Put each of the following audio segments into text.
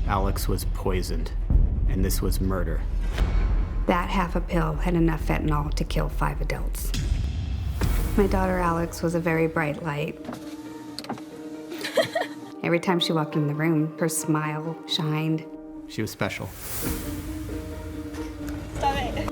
Alex was poisoned, and this was murder. That half a pill had enough fentanyl to kill 5 adults. My daughter Alex was a very bright light. Every time she walked in the room, her smile shined. She was special. Stop it.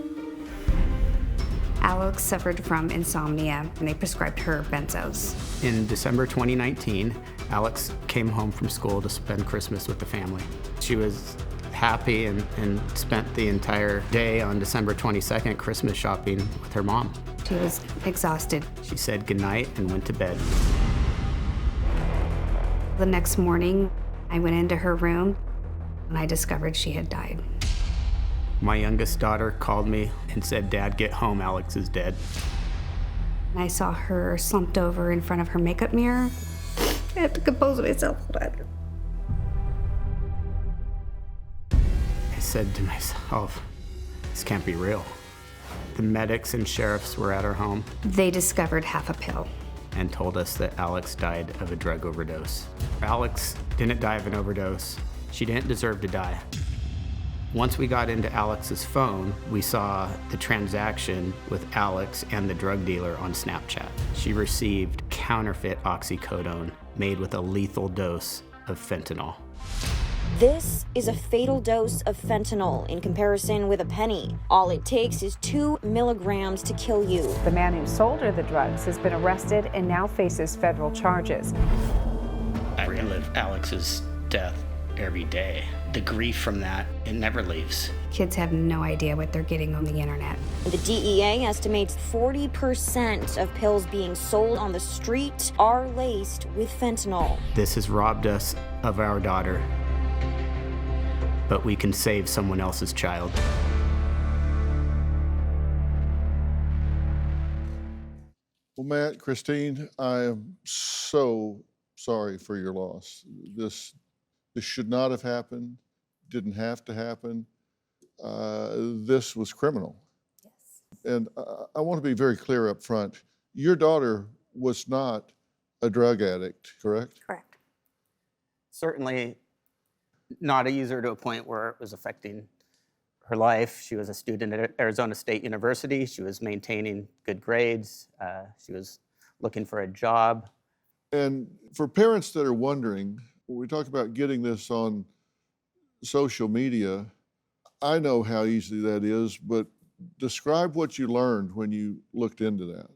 Alex suffered from insomnia, and they prescribed her benzos. In December 2019, Alex came home from school to spend Christmas with the family. She was happy and spent the entire day on December 22nd Christmas shopping with her mom. She was exhausted. She said goodnight and went to bed. The next morning, I went into her room, and I discovered she had died. My youngest daughter called me and said, "Dad, get home, Alex is dead." And I saw her slumped over in front of her makeup mirror. I had to compose myself. Hold on. I said to myself, this can't be real. The medics and sheriffs were at our home They discovered half a pill. and told us that Alex died of a drug overdose. Alex didn't die of an overdose. She didn't deserve to die. Once we got into Alex's phone, we saw the transaction with Alex and the drug dealer on Snapchat. She received counterfeit oxycodone made with a lethal dose of fentanyl. This is a fatal dose of fentanyl in comparison with a penny. All it takes is 2 milligrams to kill you. The man who sold her the drugs has been arrested and now faces federal charges. I relive Alex's death every day. The grief from that, it never leaves. Kids have no idea what they're getting on the internet. The DEA estimates 40% of pills being sold on the street are laced with fentanyl. This has robbed us of our daughter, but we can save someone else's child. Well, Matt, Christine, I am so sorry for your loss. This should not have happened, didn't have to happen. This was criminal. Yes. And I want to be very clear up front. Your daughter was not a drug addict, correct? Correct. Certainly not a user to a point where it was affecting her life. She was a student at Arizona State University. She was maintaining good grades. She was looking for a job. And for parents that are wondering, when we talk about getting this on social media, I know how easy that is, but describe what you learned when you looked into that.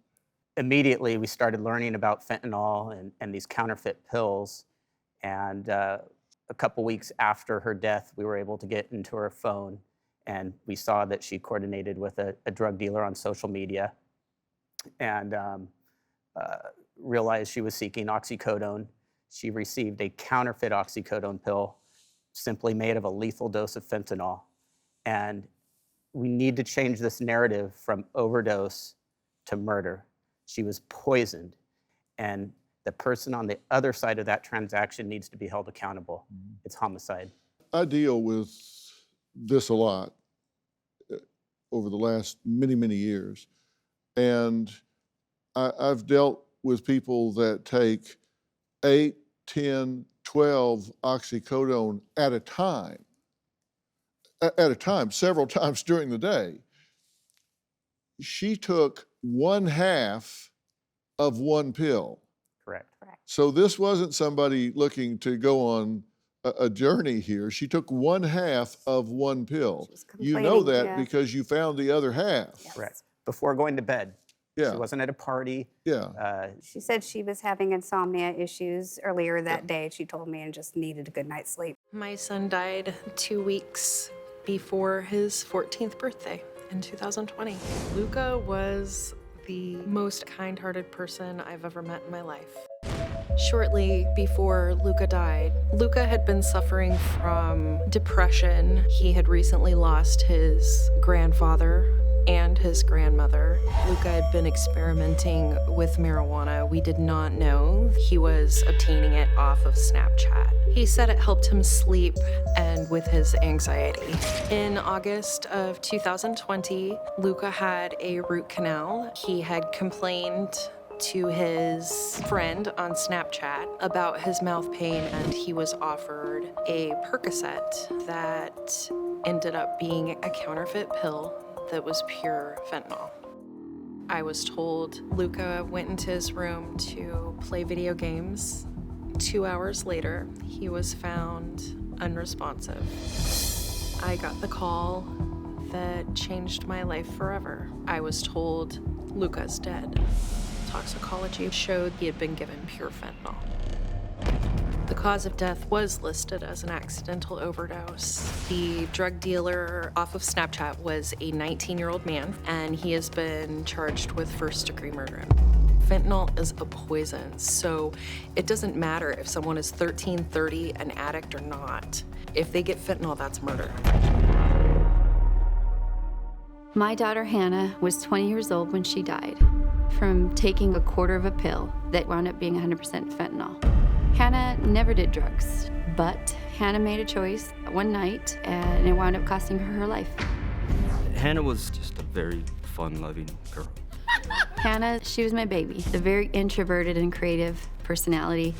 Immediately, we started learning about fentanyl and these counterfeit pills. And a couple weeks after her death, we were able to get into her phone, and we saw that she coordinated with a drug dealer on social media and realized she was seeking oxycodone. She received a counterfeit oxycodone pill simply made of a lethal dose of fentanyl. And we need to change this narrative from overdose to murder. She was poisoned, and the person on the other side of that transaction needs to be held accountable. It's homicide. I deal with this a lot over the last many, many years. And I've dealt with people that take 8, 10, 12 oxycodone at a time, several times during the day. She took 1/2 of one pill. Correct. So this wasn't somebody looking to go on a journey here. She took 1/2 of one pill. You know that yeah. because you found the other half. Yes. Correct. Before going to bed. Yeah. She wasn't at a party. Yeah. She said she was having insomnia issues earlier that day, she told me, and just needed a good night's sleep. My son died 2 weeks before his 14th birthday in 2020. Luca was the most kind-hearted person I've ever met in my life. Shortly before Luca died, Luca had been suffering from depression. He had recently lost his grandfather and his grandmother. Luca had been experimenting with marijuana. We did not know he was obtaining it off of Snapchat. He said it helped him sleep and with his anxiety. In August of 2020, Luca had a root canal. He had complained to his friend on Snapchat about his mouth pain, and he was offered a Percocet that ended up being a counterfeit pill that was pure fentanyl. I was told Luca went into his room to play video games. 2 hours later, he was found unresponsive. I got the call that changed my life forever. I was told Luca's dead. Toxicology showed he had been given pure fentanyl. The cause of death was listed as an accidental overdose. The drug dealer off of Snapchat was a 19-year-old man, and he has been charged with first-degree murder. Fentanyl is a poison, so it doesn't matter if someone is 13, 30, an addict or not. If they get fentanyl, that's murder. My daughter Hannah was 20 years old when she died from taking a quarter of a pill that wound up being 100% fentanyl. Hannah never did drugs, but Hannah made a choice one night and it wound up costing her her life. Hannah was just a very fun-loving girl. Hannah, she was my baby, a very introverted and creative personality.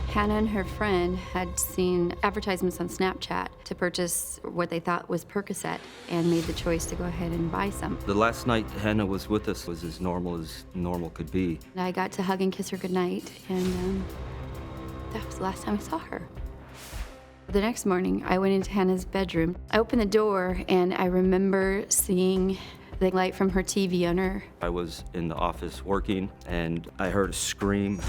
Hannah and her friend had seen advertisements on Snapchat to purchase what they thought was Percocet and made the choice to go ahead and buy some. The last night Hannah was with us was as normal could be. I got to hug and kiss her goodnight, and that was the last time I saw her. The next morning, I went into Hannah's bedroom. I opened the door, and I remember seeing the light from her TV on her. I was in the office working, and I heard a scream.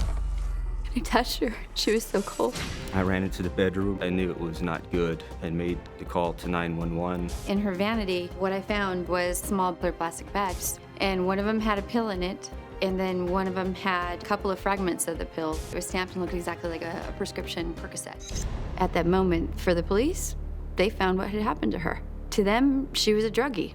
I touched her. She was so cold. I ran into the bedroom. I knew it was not good and made the call to 911. In her vanity, what I found was small clear plastic bags, and one of them had a pill in it, and then one of them had a couple of fragments of the pill. It was stamped and looked exactly like a prescription Percocet. At that moment, for the police, they found what had happened to her. To them, she was a druggie.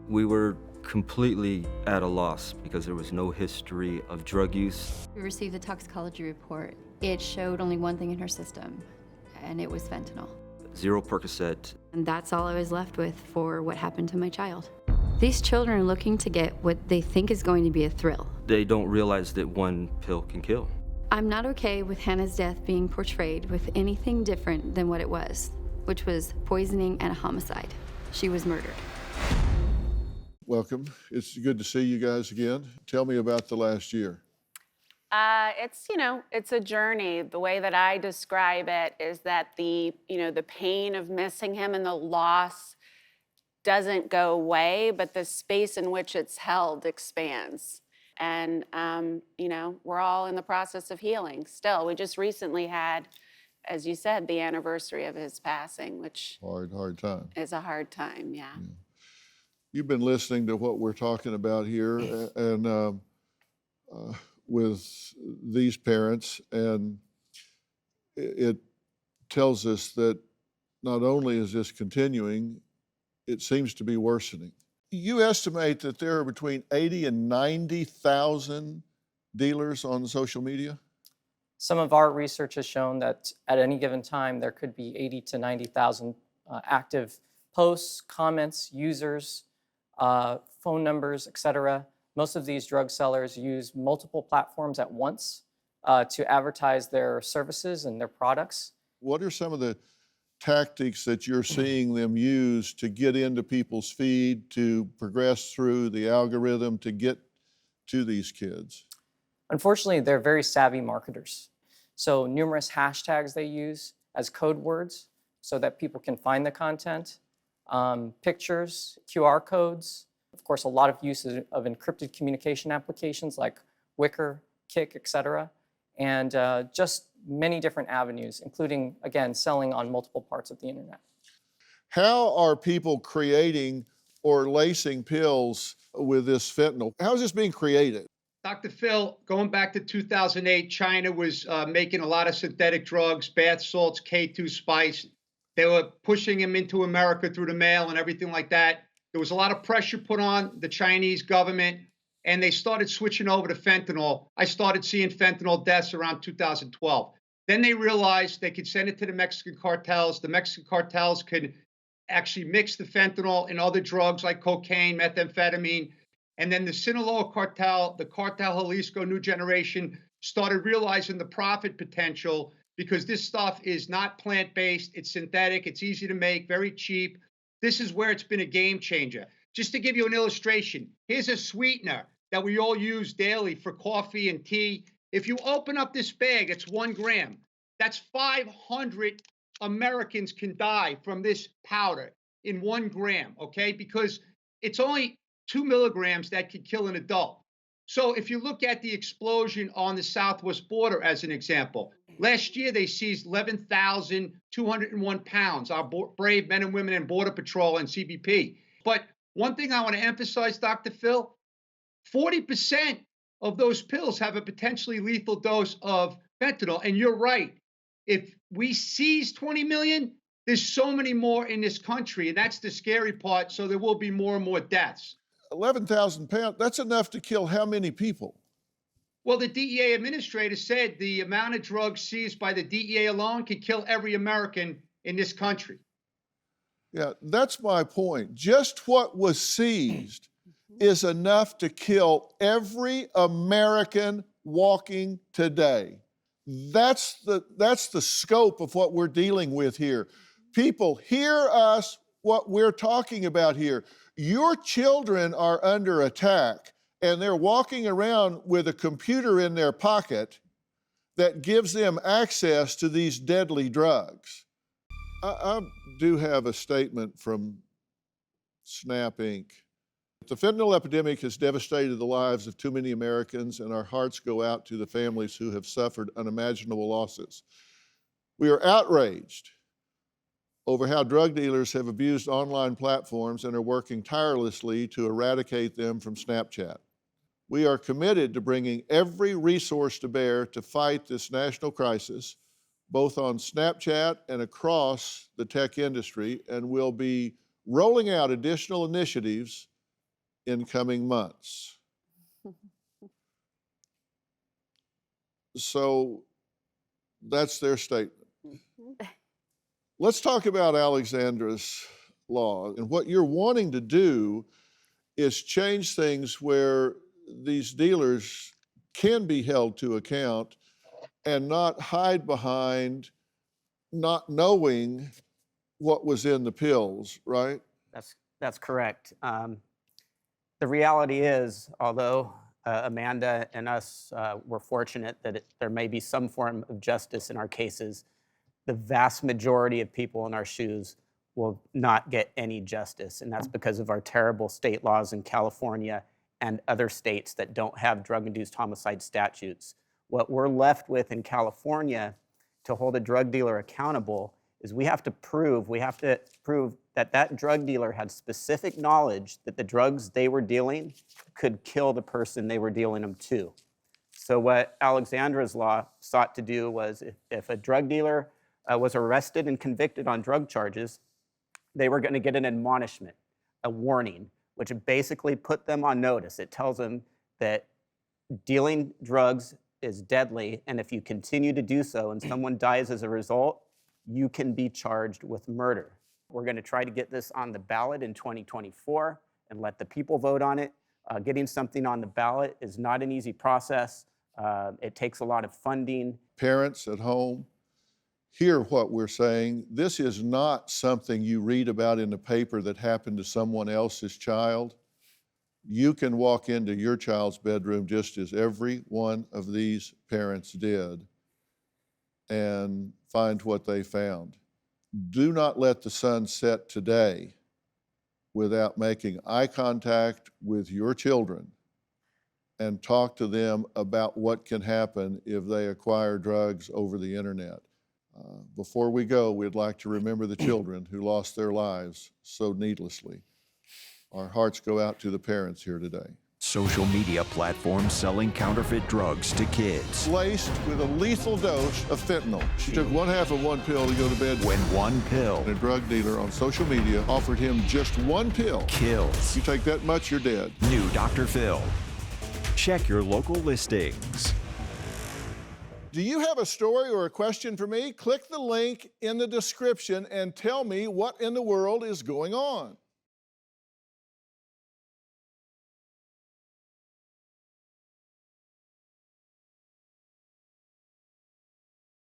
We were completely at a loss because there was no history of drug use. We received the toxicology report. It showed only one thing in her system, and it was fentanyl. 0 Percocet. And that's all I was left with for what happened to my child. These children are looking to get what they think is going to be a thrill. They don't realize that one pill can kill. I'm not okay with Hannah's death being portrayed with anything different than what it was, which was poisoning and a homicide. She was murdered. Welcome. It's good to see you guys again. Tell me about the last year. It's a journey. The way that I describe it is that the pain of missing him and the loss doesn't go away, but the space in which it's held expands. And, we're all in the process of healing still. We just recently had, as you said, the anniversary of his passing, which Hard time. is a hard time, yeah. You've been listening to what we're talking about here and with these parents, and it tells us that not only is this continuing, it seems to be worsening. You estimate that there are between 80 and 90,000 dealers on social media? Some of our research has shown that at any given time, there could be 80 to 90,000 active posts, comments, users, phone numbers, et cetera. Most of these drug sellers use multiple platforms at once to advertise their services and their products. What are some of the tactics that you're seeing them use to get into people's feed, to progress through the algorithm, to get to these kids? Unfortunately, they're very savvy marketers. So numerous hashtags they use as code words so that people can find the content, pictures, QR codes, of course, a lot of use of encrypted communication applications like Wicker, Kik, et cetera, and just many different avenues, including, again, selling on multiple parts of the internet. How are people creating or lacing pills with this fentanyl? How is this being created? Dr. Phil, going back to 2008, China was making a lot of synthetic drugs, bath salts, K2 spice. They were pushing them into America through the mail and everything like that. There was a lot of pressure put on the Chinese government, and they started switching over to fentanyl. I started seeing fentanyl deaths around 2012. Then they realized they could send it to the Mexican cartels. The Mexican cartels could actually mix the fentanyl and other drugs like cocaine, methamphetamine, And then the Sinaloa cartel, the Cartel Jalisco New Generation, started realizing the profit potential because this stuff is not plant-based, it's synthetic, it's easy to make, very cheap. This is where it's been a game changer. Just to give you an illustration, here's a sweetener that we all use daily for coffee and tea. If you open up this bag, it's 1 gram. That's 500 Americans can die from this powder in 1 gram, okay? Because it's only 2 milligrams that could kill an adult. So if you look at the explosion on the southwest border as an example, last year they seized 11,201 pounds, our brave men and women in Border Patrol and CBP. But one thing I want to emphasize, Dr. Phil, 40% of those pills have a potentially lethal dose of fentanyl. And you're right. If we seize 20 million, there's so many more in this country, and that's the scary part. So there will be more and more deaths. 11,000 pounds, that's enough to kill how many people? Well, the DEA administrator said the amount of drugs seized by the DEA alone could kill every American in this country. Yeah, that's my point. Just what was seized is enough to kill every American walking today. That's the scope of what we're dealing with here. People, hear us, what we're talking about here. Your children are under attack, and they're walking around with a computer in their pocket that gives them access to these deadly drugs. I do have a statement from SNAP Inc. The fentanyl epidemic has devastated the lives of too many Americans, and our hearts go out to the families who have suffered unimaginable losses. We are outraged over how drug dealers have abused online platforms and are working tirelessly to eradicate them from Snapchat. We are committed to bringing every resource to bear to fight this national crisis, both on Snapchat and across the tech industry, and will be rolling out additional initiatives in coming months. So that's their statement. Let's talk about Alexandra's law. And what you're wanting to do is change things where these dealers can be held to account and not hide behind not knowing what was in the pills, right? That's correct. The reality is, although Amanda and us were fortunate that there may be some form of justice in our cases, the vast majority of people in our shoes will not get any justice. And that's because of our terrible state laws in California and other states that don't have drug-induced homicide statutes. What we're left with in California to hold a drug dealer accountable is we have to prove that that drug dealer had specific knowledge that the drugs they were dealing could kill the person they were dealing them to. So what Alexandra's law sought to do was if a drug dealer was arrested and convicted on drug charges, they were going to get an admonishment, a warning, which basically put them on notice. It tells them that dealing drugs is deadly, and if you continue to do so and someone dies as a result, you can be charged with murder. We're going to try to get this on the ballot in 2024 and let the people vote on it. Getting something on the ballot is not an easy process. It takes a lot of funding. Parents at home, hear what we're saying. This is not something you read about in the paper that happened to someone else's child. You can walk into your child's bedroom just as every one of these parents did and find what they found. Do not let the sun set today without making eye contact with your children and talk to them about what can happen if they acquire drugs over the internet. Before we go, we'd like to remember the children who lost their lives so needlessly. Our hearts go out to the parents here today. Social media platforms selling counterfeit drugs to kids. Laced with a lethal dose of fentanyl. She took 1/2 of one pill to go to bed. When one pill. And a drug dealer on social media offered him just one pill. Kills. You take that much, you're dead. New Dr. Phil. Check your local listings. Do you have a story or a question for me? Click the link in the description and tell me what in the world is going on.